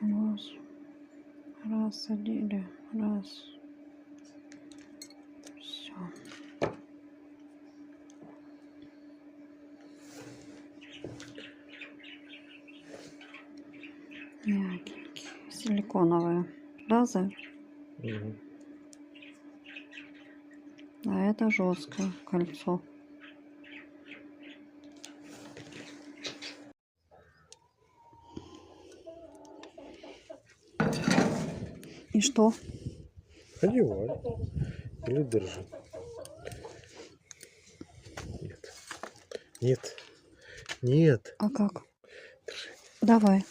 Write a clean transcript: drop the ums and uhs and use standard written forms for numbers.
Раз одели, раз. Все. Мягенькие, силиконовые разы. А это жесткое кольцо. И что? Одевай. Или держи. Нет. Нет. Нет. А как? Держи. Давай.